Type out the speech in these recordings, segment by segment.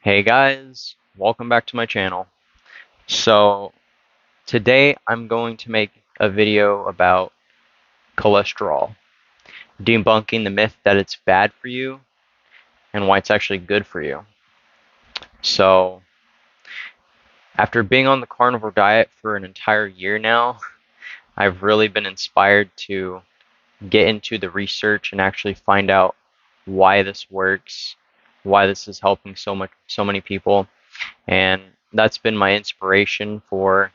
Hey guys, welcome back to my channel. So today I'm going to make a video about cholesterol, debunking the myth that it's bad for you and why it's actually good for you. So after being on the carnivore diet for an entire year now, I've really been inspired to get into the research and actually find out why this works, why this is helping so many people, and that's been my inspiration for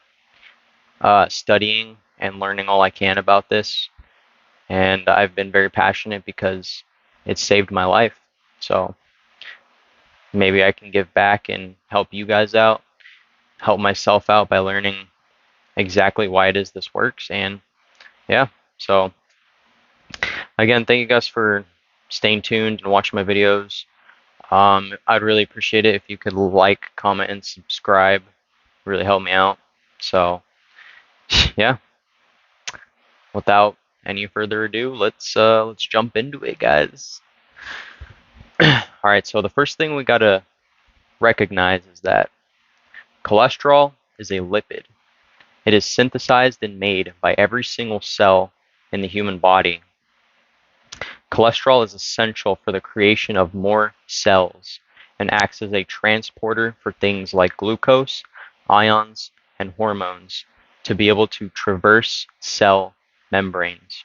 studying and learning all I can about this. And I've been very passionate because it saved my life. So maybe I can give back and help you guys out, help myself out by learning exactly why it is this works. And yeah, so again, thank you guys for staying tuned and watching my videos. I'd really appreciate it if you could like, comment, and subscribe. Really help me out. So yeah, without any further ado, let's jump into it, guys. All right, so the first thing we gotta recognize is that cholesterol is a lipid. It is synthesized and made by every single cell in the human body. Cholesterol is essential for the creation of more cells and acts as a transporter for things like glucose, ions, and hormones to be able to traverse cell membranes.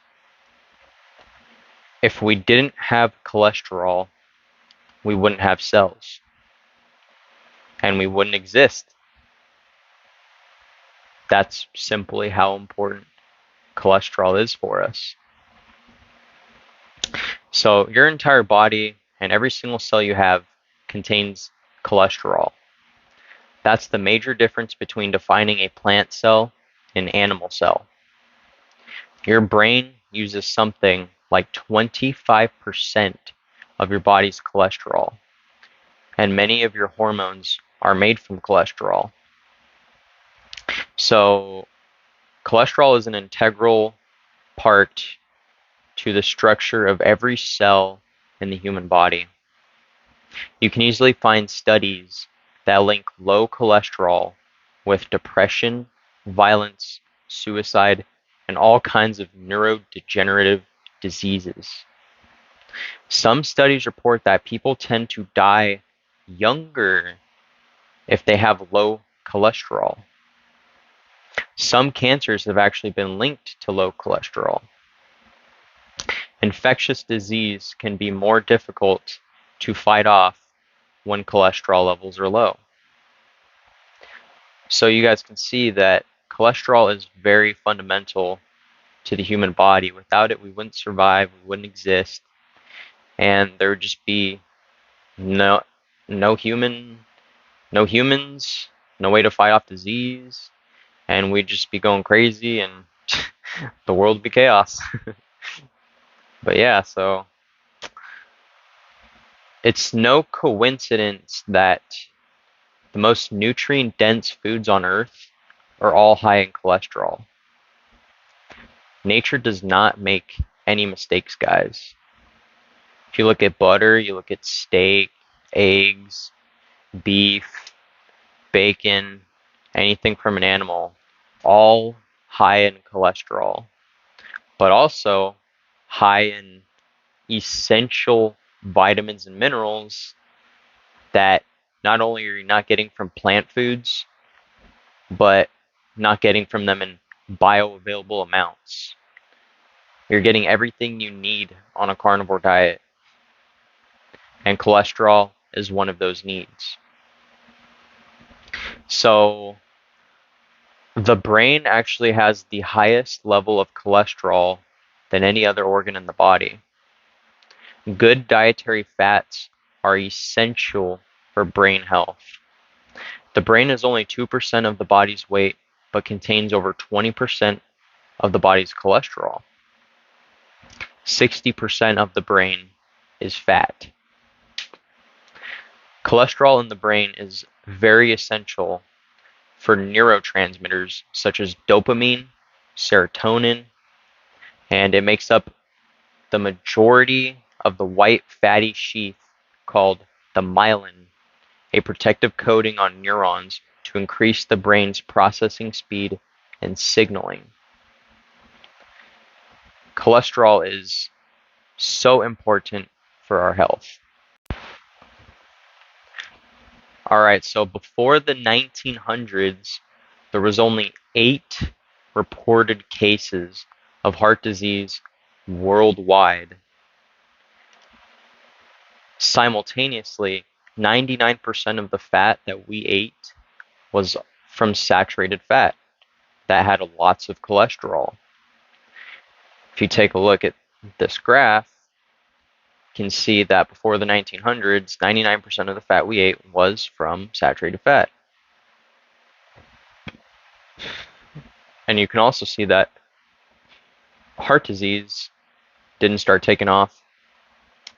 If we didn't have cholesterol, we wouldn't have cells and we wouldn't exist. That's simply how important cholesterol is for us. So your entire body and every single cell you have contains cholesterol. That's the major difference between defining a plant cell and an animal cell. Your brain uses something like 25% of your body's cholesterol, and many of your hormones are made from cholesterol. So cholesterol is an integral part to the structure of every cell in the human body. You can easily find studies that link low cholesterol with depression, violence, suicide, and all kinds of neurodegenerative diseases. Some studies report that people tend to die younger if they have low cholesterol. Some cancers have actually been linked to low cholesterol. Infectious disease can be more difficult to fight off when cholesterol levels are low. So you guys can see that cholesterol is very fundamental to the human body. Without it, we wouldn't survive, we wouldn't exist, and there would just be no humans, no way to fight off disease, and we'd just be going crazy and the world would be chaos. But yeah, so it's no coincidence that the most nutrient-dense foods on Earth are all high in cholesterol. Nature does not make any mistakes, guys. If you look at butter, you look at steak, eggs, beef, bacon, anything from an animal, all high in cholesterol, but also high in essential vitamins and minerals that not only are you not getting from plant foods, but not getting from them in bioavailable amounts. You're getting everything you need on a carnivore diet, and cholesterol is one of those needs. So the brain actually has the highest level of cholesterol than any other organ in the body. Good dietary fats are essential for brain health. The brain is only 2% of the body's weight, but contains over 20% of the body's cholesterol. 60% of the brain is fat. Cholesterol in the brain is very essential for neurotransmitters such as dopamine, serotonin, and it makes up the majority of the white fatty sheath called the myelin a protective coating on neurons to increase the brain's processing speed and signaling. Cholesterol is so important for our health. Alright, so before the 1900s, there was only 8 reported cases of heart disease worldwide. Simultaneously, 99% of the fat that we ate was from saturated fat that had lots of cholesterol. If you take a look at this graph, you can see that before the 1900s, 99% of the fat we ate was from saturated fat. And you can also see that heart disease didn't start taking off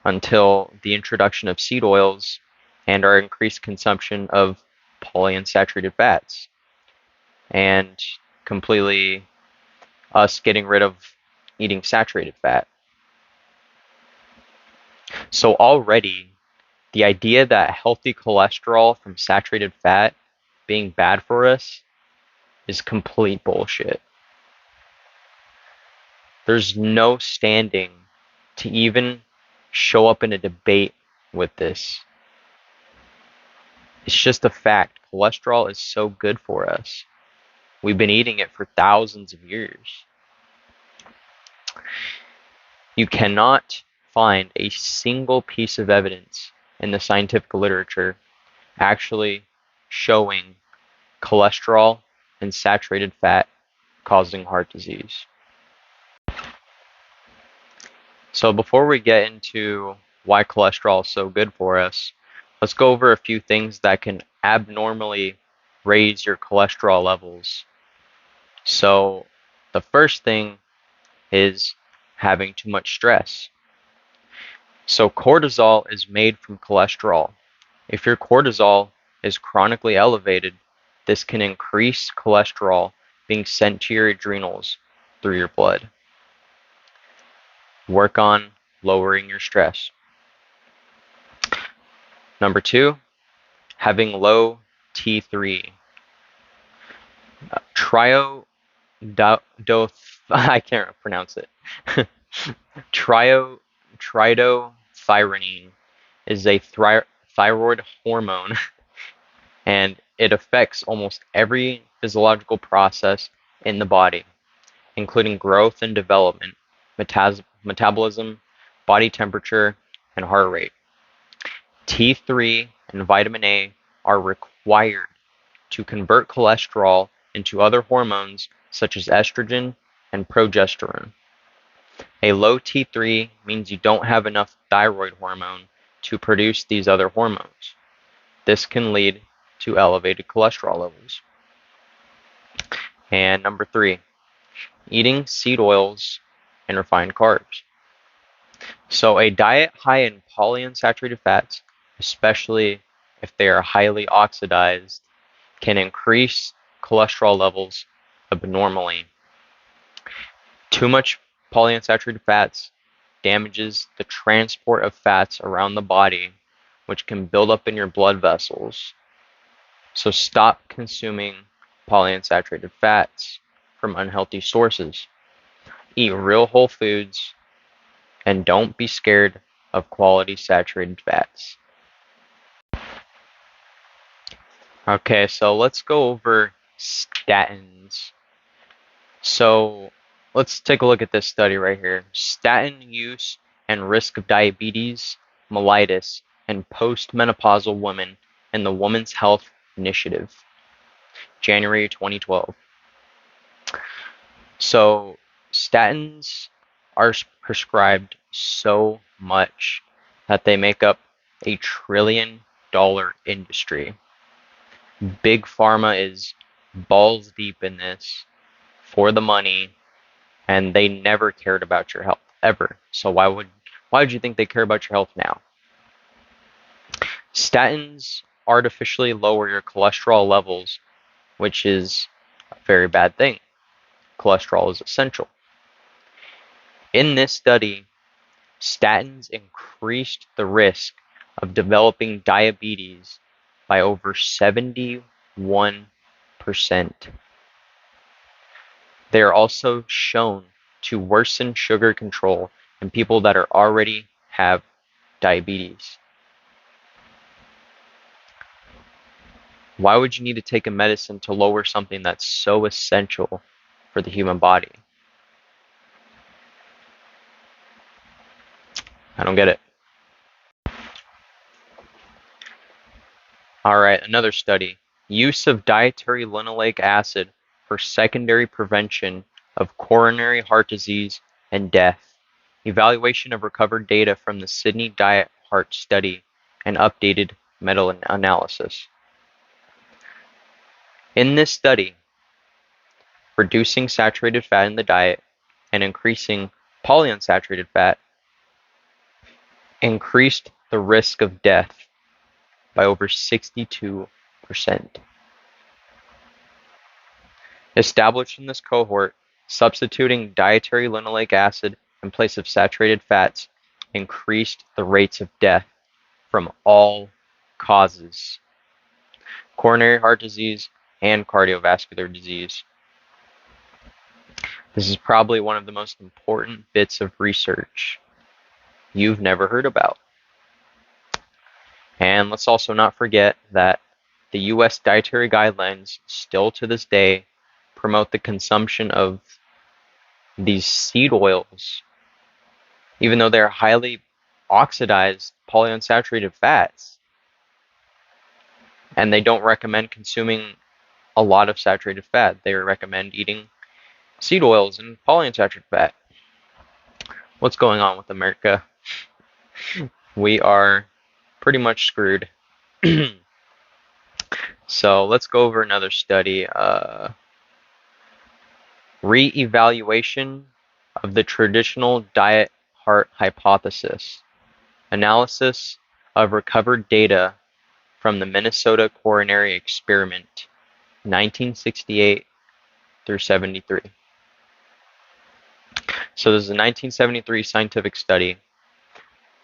until the introduction of seed oils and our increased consumption of polyunsaturated fats, and completely us getting rid of eating saturated fat. So already, the idea that healthy cholesterol from saturated fat being bad for us is complete bullshit. There's no standing to even show up in a debate with this. It's just a fact. Cholesterol is so good for us. We've been eating it for thousands of years. You cannot find a single piece of evidence in the scientific literature actually showing cholesterol and saturated fat causing heart disease. So before we get into why cholesterol is so good for us, let's go over a few things that can abnormally raise your cholesterol levels. So the first thing is having too much stress. So cortisol is made from cholesterol. If your cortisol is chronically elevated, this can increase cholesterol being sent to your adrenals through your blood. Work on lowering your stress. Number 2, having low T3. I can't pronounce it. Tridothyronine is a thyroid hormone, and it affects almost every physiological process in the body, including growth and development, metabolism, body temperature, and heart rate. T3 and vitamin A are required to convert cholesterol into other hormones such as estrogen and progesterone. A low T3 means you don't have enough thyroid hormone to produce these other hormones. This can lead to elevated cholesterol levels. And number 3, eating seed oils and refined carbs. So a diet high in polyunsaturated fats, especially if they are highly oxidized, can increase cholesterol levels abnormally. Too much polyunsaturated fats damages the transport of fats around the body, which can build up in your blood vessels. So stop consuming polyunsaturated fats from unhealthy sources. Eat real whole foods and don't be scared of quality saturated fats. Okay, so let's go over statins. So let's take a look at this study right here. Statin use and risk of diabetes, mellitus, and postmenopausal women in the Women's Health Initiative, January 2012. So statins are prescribed so much that they make up a $1 trillion industry. Big Pharma is balls deep in this for the money, and they never cared about your health, ever. So why would you think they care about your health now? Statins artificially lower your cholesterol levels, which is a very bad thing. Cholesterol is essential. In this study, statins increased the risk of developing diabetes by over 71%. They are also shown to worsen sugar control in people that already have diabetes. Why would you need to take a medicine to lower something that's so essential for the human body? I don't get it. All right, another study. Use of dietary linoleic acid for secondary prevention of coronary heart disease and death. Evaluation of recovered data from the Sydney Diet Heart Study and updated meta-analysis. In this study, reducing saturated fat in the diet and increasing polyunsaturated fat increased the risk of death by over 62%. Established in this cohort, substituting dietary linoleic acid in place of saturated fats increased the rates of death from all causes: coronary heart disease and cardiovascular disease. This is probably one of the most important bits of research you've never heard about. And let's also not forget that the US dietary guidelines still to this day promote the consumption of these seed oils, even though they're highly oxidized polyunsaturated fats. And they don't recommend consuming a lot of saturated fat. They recommend eating seed oils and polyunsaturated fat. What's going on with America? We are pretty much screwed. So let's go over another study. Re-evaluation of the traditional diet heart hypothesis. Analysis of recovered data from the Minnesota Coronary Experiment, 1968 through 73. So this is a 1973 scientific study.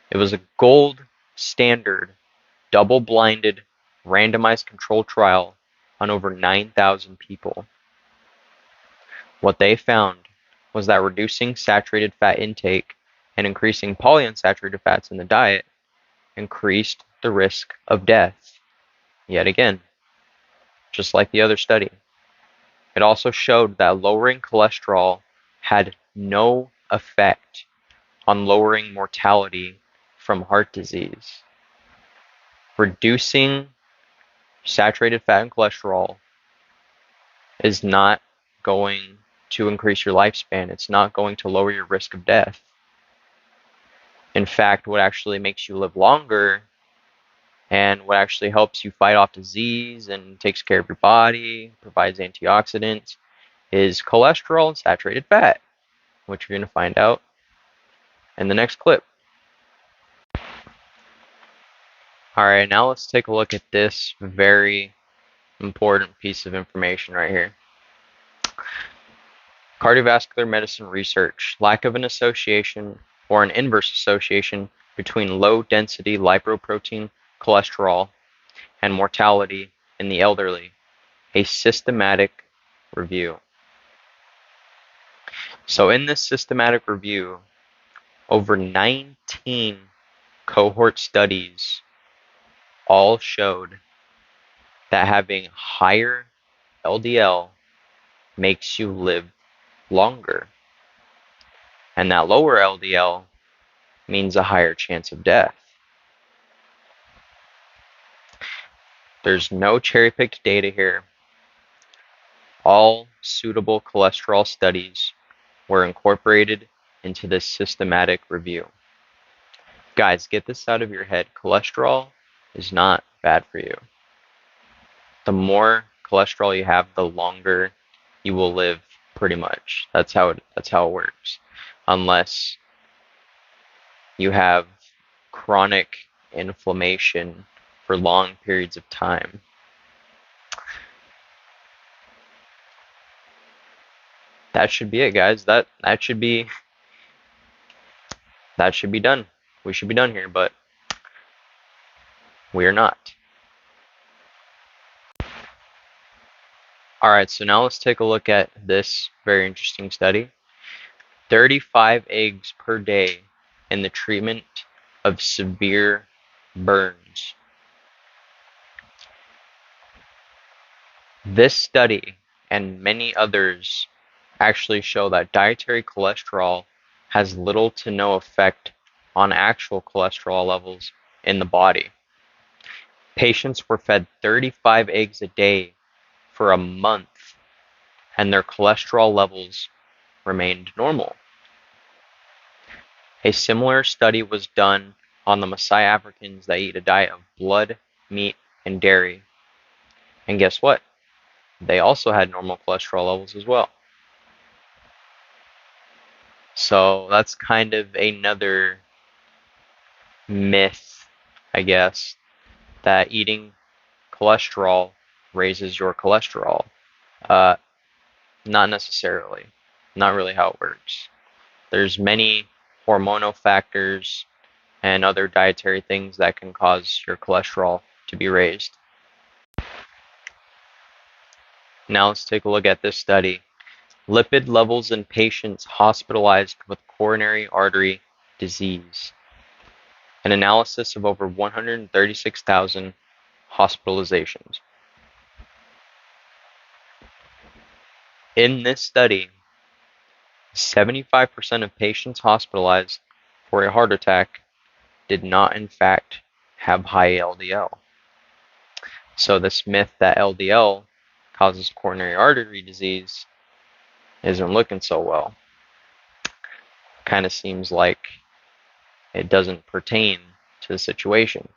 It was a gold standard, double-blinded, randomized controlled trial on over 9,000 people. What they found was that reducing saturated fat intake and increasing polyunsaturated fats in the diet increased the risk of death. Yet again, just like the other study. It also showed that lowering cholesterol had no effect on lowering mortality from heart disease. Reducing saturated fat and cholesterol is not going to increase your lifespan. It's not going to lower your risk of death. In fact, what actually makes you live longer and what actually helps you fight off disease and takes care of your body, provides antioxidants, is cholesterol and saturated fat, which you're going to find out in the next clip. Alright, now let's take a look at this very important piece of information right here. Cardiovascular medicine research: lack of an association or an inverse association between low-density lipoprotein cholesterol and mortality in the elderly. A systematic review. So in this systematic review, over 19 cohort studies all showed that having higher LDL makes you live longer. And that lower LDL means a higher chance of death. There's no cherry-picked data here. All suitable cholesterol studies were incorporated into this systematic review. Guys, get this out of your head. Cholesterol is not bad for you. The more cholesterol you have, the longer you will live, pretty much. That's how it works. Unless you have chronic inflammation for long periods of time. That should be it, guys. That should be done. We should be done here, but we are not. Alright, so now let's take a look at this very interesting study. 35 eggs per day in the treatment of severe burns. This study and many others actually show that dietary cholesterol has little to no effect on actual cholesterol levels in the body. Patients were fed 35 eggs a day for a month, and their cholesterol levels remained normal. A similar study was done on the Maasai Africans that eat a diet of blood, meat, and dairy. And guess what? They also had normal cholesterol levels as well. So that's kind of another myth, I guess, that eating cholesterol raises your cholesterol. Not necessarily. Not really how it works. There's many hormonal factors and other dietary things that can cause your cholesterol to be raised. Now let's take a look at this study. Lipid levels in patients hospitalized with coronary artery disease. An analysis of over 136,000 hospitalizations. In this study, 75% of patients hospitalized for a heart attack did not in fact have high LDL. So this myth that LDL causes coronary artery disease isn't looking so well. Kind of seems like it doesn't pertain to the situation.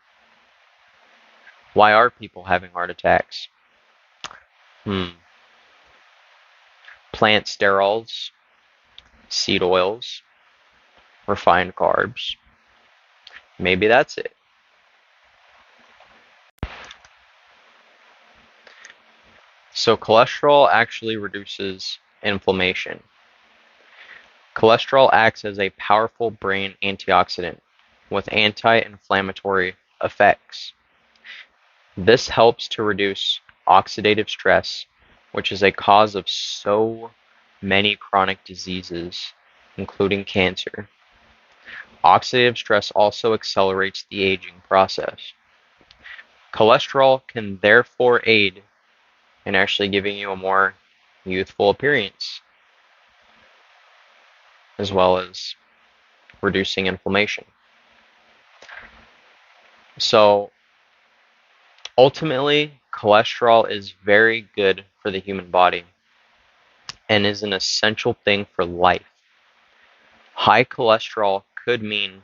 Why are people having heart attacks? Plant sterols, seed oils, refined carbs. Maybe that's it. So cholesterol actually reduces inflammation. Cholesterol acts as a powerful brain antioxidant with anti-inflammatory effects. This helps to reduce oxidative stress, which is a cause of so many chronic diseases, including cancer. Oxidative stress also accelerates the aging process. Cholesterol can therefore aid in actually giving you a more youthful appearance, as well as reducing inflammation. So ultimately, cholesterol is very good for the human body and is an essential thing for life. High cholesterol could mean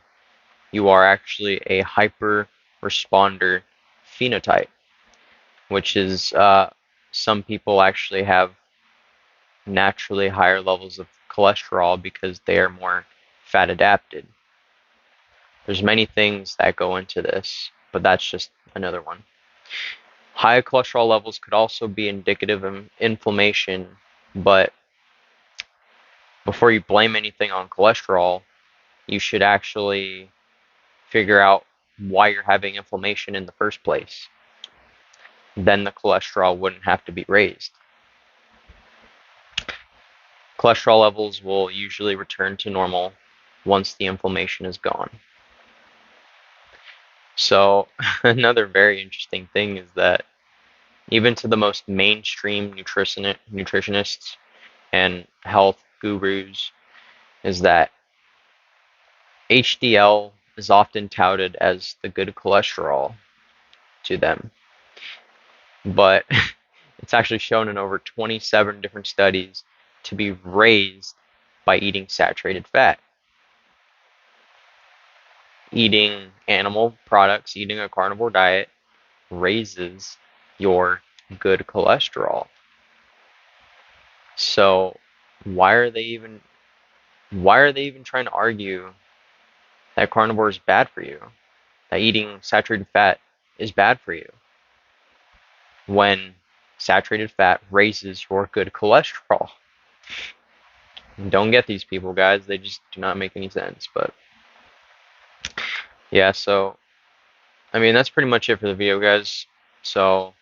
you are actually a hyper responder phenotype, which is some people actually have naturally higher levels of cholesterol because they are more fat adapted. There's many things that go into this, but that's just another one. High cholesterol levels could also be indicative of inflammation, but before you blame anything on cholesterol, you should actually figure out why you're having inflammation in the first place. Then the cholesterol wouldn't have to be raised. Cholesterol levels will usually return to normal once the inflammation is gone. So another very interesting thing is that even to the most mainstream nutritionists and health gurus is that HDL is often touted as the good cholesterol to them. But it's actually shown in over 27 different studies to be raised by eating saturated fat. Eating animal products, eating a carnivore diet raises your good cholesterol. So why are they even trying to argue that carnivore is bad for you? That eating saturated fat is bad for you, when saturated fat raises your good cholesterol. Don't get these people, guys. They just do not make any sense. But yeah, so I mean, that's pretty much it for the video, guys. So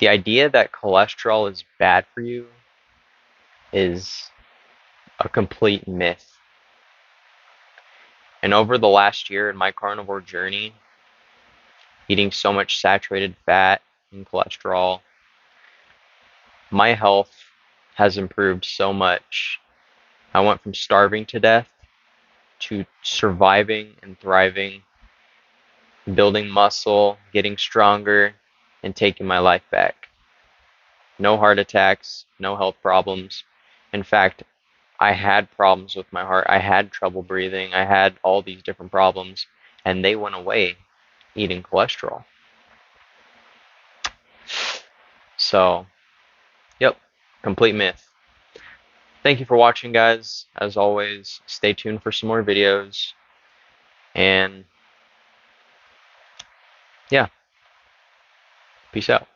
The idea that cholesterol is bad for you is a complete myth. And over the last year in my carnivore journey, eating so much saturated fat and cholesterol, my health has improved so much. I went from starving to death to surviving and thriving, building muscle, getting stronger, and taking my life back. No heart attacks, no health problems. In fact, I had problems with my heart. I had trouble breathing. I had all these different problems, and they went away eating cholesterol. So, yep, complete myth. Thank you for watching, guys. As always, stay tuned for some more videos. And yeah, peace out.